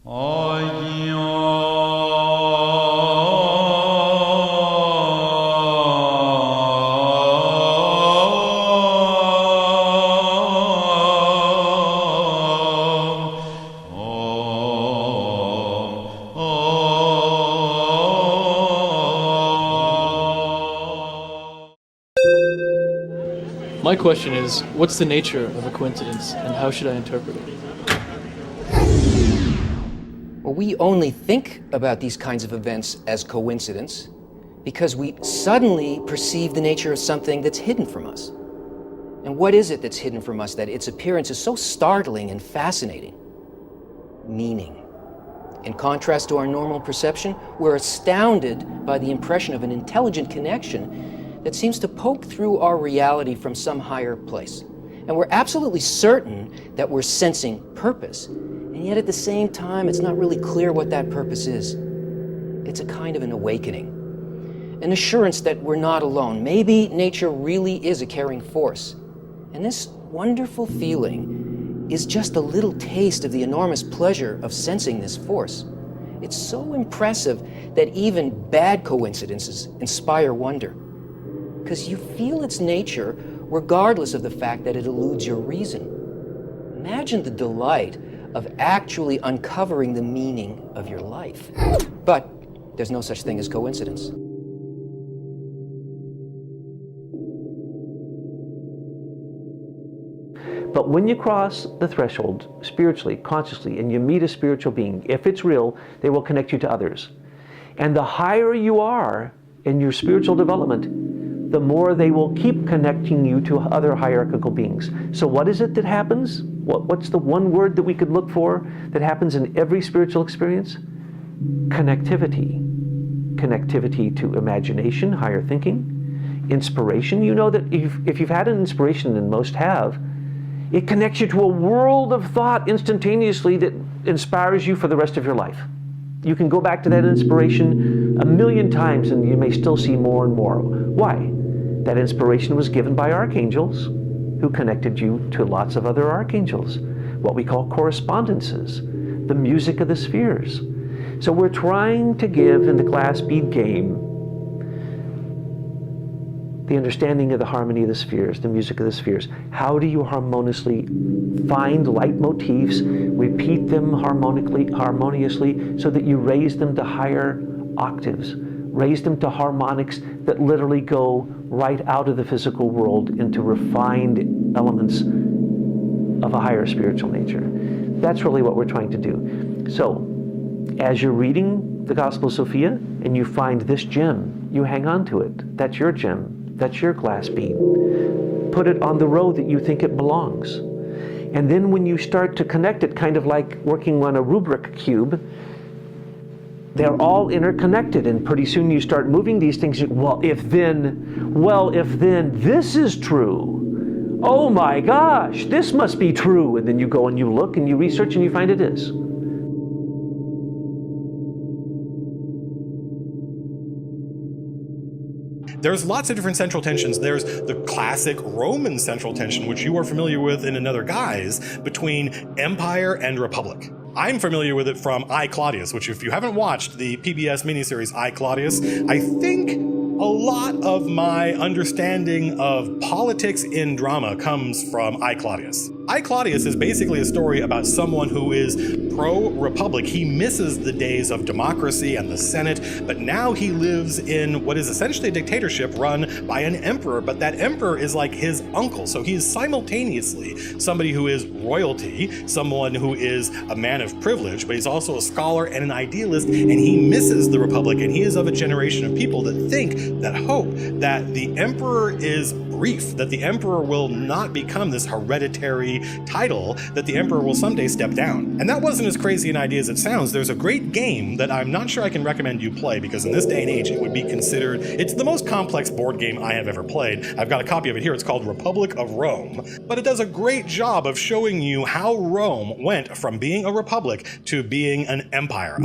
My question is, what's the nature of a coincidence, and how should I interpret it? Well, we only think about these kinds of events as coincidence because we suddenly perceive the nature of something that's hidden from us. And what is it that's hidden from us that its appearance is so startling and fascinating? Meaning. In contrast to our normal perception, we're astounded by the impression of an intelligent connection that seems to poke through our reality from some higher place. And we're absolutely certain that we're sensing purpose, and yet at the same time, it's not really clear what that purpose is. It's a kind of an awakening, an assurance that we're not alone. Maybe nature really is a caring force. And this wonderful feeling is just a little taste of the enormous pleasure of sensing this force. It's so impressive that even bad coincidences inspire wonder, because you feel its nature regardless of the fact that it eludes your reason. Imagine the delight of actually uncovering the meaning of your life. But there's no such thing as coincidence. But when you cross the threshold spiritually, consciously, and you meet a spiritual being, if it's real, they will connect you to others. And the higher you are in your spiritual development, the more they will keep connecting you to other hierarchical beings. So what is it that happens? What's the one word that we could look for that happens in every spiritual experience? Connectivity. Connectivity to imagination, higher thinking, inspiration. You know that if you've had an inspiration, and most have, it connects you to a world of thought instantaneously that inspires you for the rest of your life. You can go back to that inspiration a million times and you may still see more and more. Why? That inspiration was given by archangels who connected you to lots of other archangels, what we call correspondences, the music of the spheres. So we're trying to give in the glass bead game the understanding of the harmony of the spheres, the music of the spheres. How do you harmoniously find leitmotifs, repeat them harmoniously, so that you raise them to higher octaves, raise them to harmonics that literally go right out of the physical world into refined elements of a higher spiritual nature. That's really what we're trying to do. So, as you're reading the Gospel of Sophia and you find this gem, you hang on to it. That's your gem. That's your glass bead. Put it on the row that you think it belongs. And then when you start to connect it, kind of like working on a rubric cube, they're all interconnected, and pretty soon you start moving these things. Well, if then, this is true. Oh my gosh, this must be true. And then you go and you look and you research and you find it is. There's lots of different central tensions. There's the classic Roman central tension, which you are familiar with in another guise, between empire and republic. I'm familiar with it from I, Claudius, which if you haven't watched the PBS miniseries I, Claudius, I think a lot of my understanding of politics in drama comes from I, Claudius. I, Claudius is basically a story about someone who is pro-republic. He misses the days of democracy and the Senate, but now he lives in what is essentially a dictatorship run by an emperor, but that emperor is like his uncle. So he is simultaneously somebody who is royalty, someone who is a man of privilege, but he's also a scholar and an idealist, and he misses the republic, and he is of a generation of people that think, that hope, that the emperor is brief, that the emperor will not become this hereditary title, that the emperor will someday step down. And that wasn't as crazy an idea as it sounds. There's a great game that I'm not sure I can recommend you play, because in this day and age it would be considered, it's the most complex board game I have ever played. I've got a copy of it here. It's called Republic of Rome, but it does a great job of showing you how Rome went from being a republic to being an empire.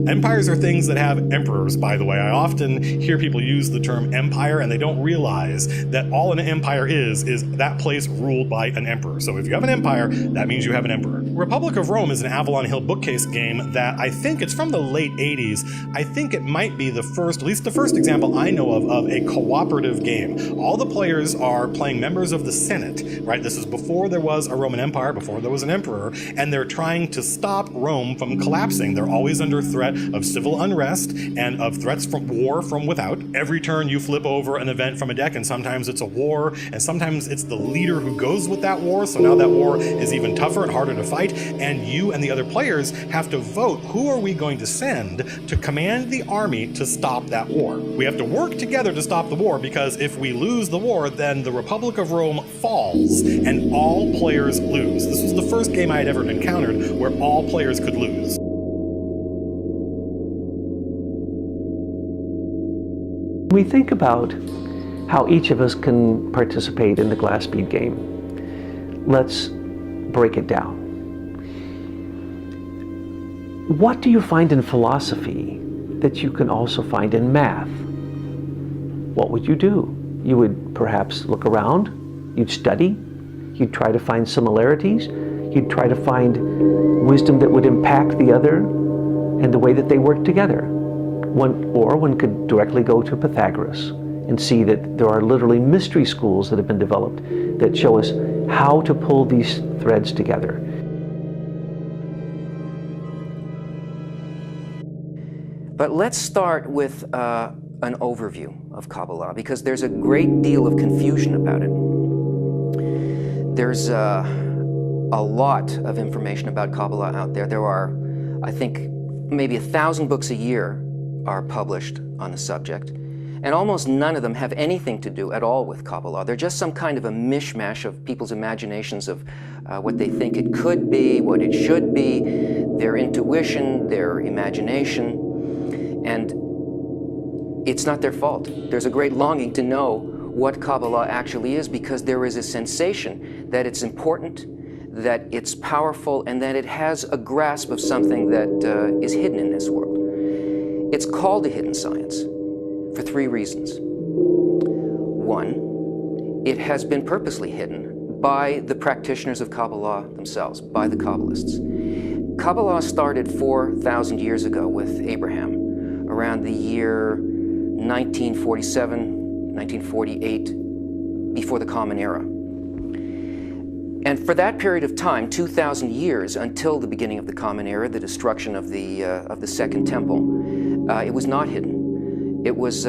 Empires are things that have emperors, by the way. I often hear people use the term empire and they don't realize that all an an empire is that place ruled by an emperor. So if you have an empire, that means you have an emperor. Republic of Rome is an Avalon Hill bookcase game that I think it's from the late 80s. I think it might be the first, at least the first example I know of a cooperative game. All the players are playing members of the Senate, right? This is before there was a Roman Empire, before there was an emperor, and they're trying to stop Rome from collapsing. They're always under threat of civil unrest and of threats from war from without. Every turn you flip over an event from a deck, and sometimes it's a war, and sometimes it's the leader who goes with that war, so now that war is even tougher and harder to fight, and you and the other players have to vote who are we going to send to command the army to stop that war. We have to work together to stop the war, because if we lose the war, then the Republic of Rome falls and all players lose. This was the first game I had ever encountered where all players could lose. We think about how each of us can participate in the glass bead game. Let's break it down. What do you find in philosophy that you can also find in math? What would you do? You would perhaps look around, you'd study, you'd try to find similarities, you'd try to find wisdom that would impact the other and the way that they work together. One could directly go to Pythagoras and see that there are literally mystery schools that have been developed that show us how to pull these threads together. But let's start with an overview of Kabbalah, because there's a great deal of confusion about it. There's a lot of information about Kabbalah out there. There are, I think, maybe 1,000 books a year are published on the subject, and almost none of them have anything to do at all with Kabbalah. They're just some kind of a mishmash of people's imaginations of what they think it could be, what it should be, their intuition, their imagination, and it's not their fault. There's a great longing to know what Kabbalah actually is, because there is a sensation that it's important, that it's powerful, and that it has a grasp of something that is hidden in this world. It's called a hidden science for 3 reasons. 1, it has been purposely hidden by the practitioners of Kabbalah themselves, by the Kabbalists. Kabbalah started 4,000 years ago with Abraham, around the year 1947, 1948, before the Common Era. And for that period of time, 2,000 years until the beginning of the Common Era, the destruction of the Second Temple, it was not hidden. It was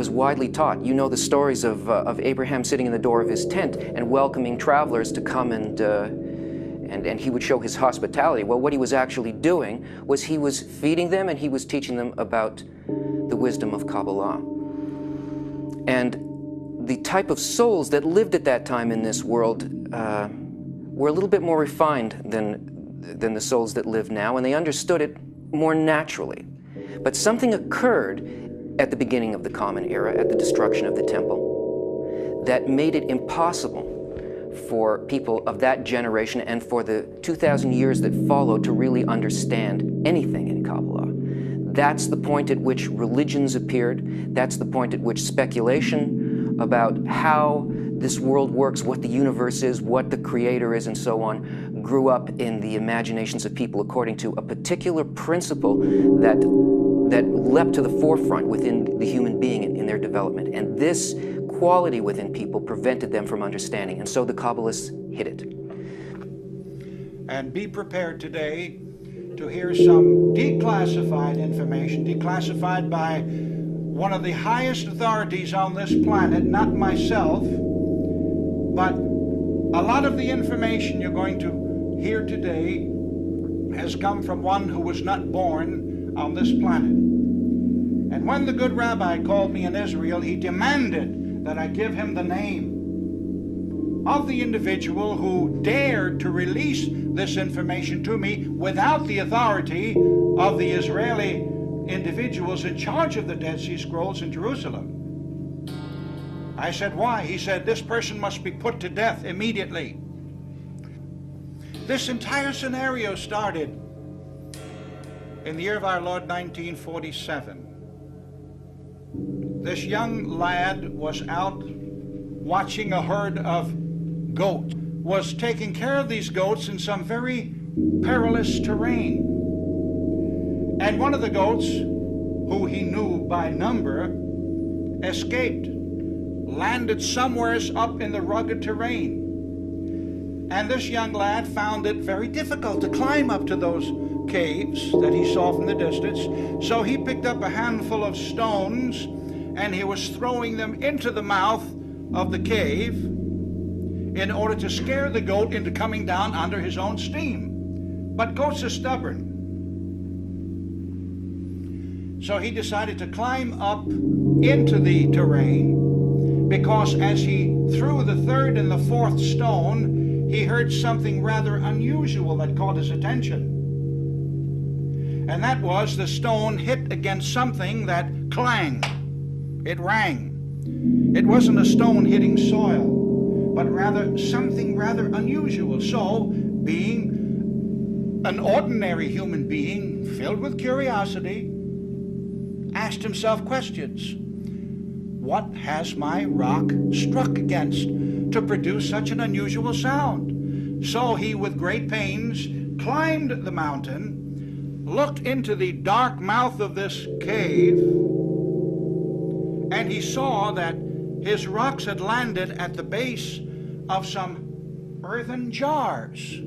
widely taught. You know the stories of Abraham sitting in the door of his tent and welcoming travelers to come and he would show his hospitality. Well, what he was actually doing was he was feeding them and he was teaching them about the wisdom of Kabbalah. And the type of souls that lived at that time in this world were a little bit more refined than the souls that live now, and they understood it more naturally. But something occurred at the beginning of the Common Era, at the destruction of the temple, that made it impossible for people of that generation and for the 2,000 years that followed to really understand anything in Kabbalah. That's the point at which religions appeared. That's the point at which speculation about how this world works, what the universe is, what the creator is, and so on, grew up in the imaginations of people according to a particular principle that leapt to the forefront within the human being in their development. And this quality within people prevented them from understanding, and so the Kabbalists hid it. And be prepared today to hear some declassified information, declassified by one of the highest authorities on this planet, not myself, but a lot of the information you're going to hear today has come from one who was not born on this planet. And when the good rabbi called me in Israel, he demanded that I give him the name of the individual who dared to release this information to me without the authority of the Israeli individuals in charge of the Dead Sea Scrolls in Jerusalem. I said, why? He said, this person must be put to death immediately. This entire scenario started in the year of our Lord 1947. This young lad was out watching a herd of goats, was taking care of these goats in some very perilous terrain. And one of the goats, who he knew by number, escaped, landed somewhere up in the rugged terrain. And this young lad found it very difficult to climb up to those caves that he saw from the distance. So he picked up a handful of stones and he was throwing them into the mouth of the cave in order to scare the goat into coming down under his own steam. But goats are stubborn. So he decided to climb up into the terrain, because as he threw the third and the fourth stone, he heard something rather unusual that caught his attention. And that was the stone hit against something that clanged. It rang. It wasn't a stone hitting soil, but rather something rather unusual. So, being an ordinary human being filled with curiosity, asked himself questions. What has my rock struck against to produce such an unusual sound? So he, with great pains, climbed the mountain, looked into the dark mouth of this cave, and he saw that his rocks had landed at the base of some earthen jars.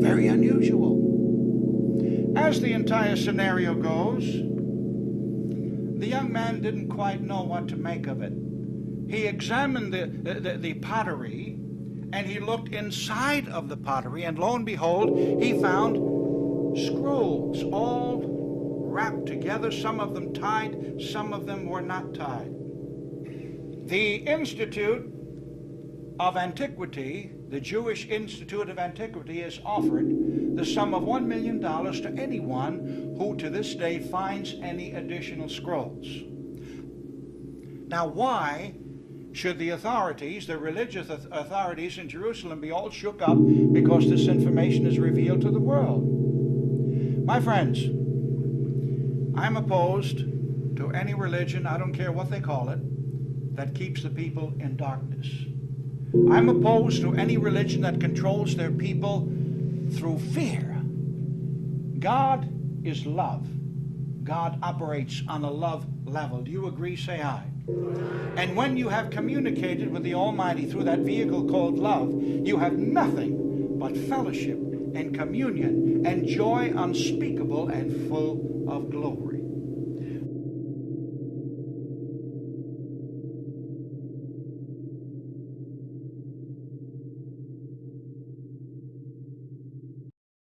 Very unusual. As the entire scenario goes, the young man didn't quite know what to make of it. He examined the pottery, and he looked inside of the pottery, and lo and behold, he found scrolls all wrapped together, some of them tied, some of them were not tied. The Institute of Antiquity, the Jewish Institute of Antiquity, has offered the sum of $1 million to anyone who to this day finds any additional scrolls. Now, why should the authorities, the religious authorities in Jerusalem, be all shook up because this information is revealed to the world? My friends, I'm opposed to any religion, I don't care what they call it, that keeps the people in darkness. I'm opposed to any religion that controls their people through fear. God is love. God operates on a love level. Do you agree? Say aye. And when you have communicated with the Almighty through that vehicle called love, you have nothing but fellowship and communion and joy unspeakable and full of glory.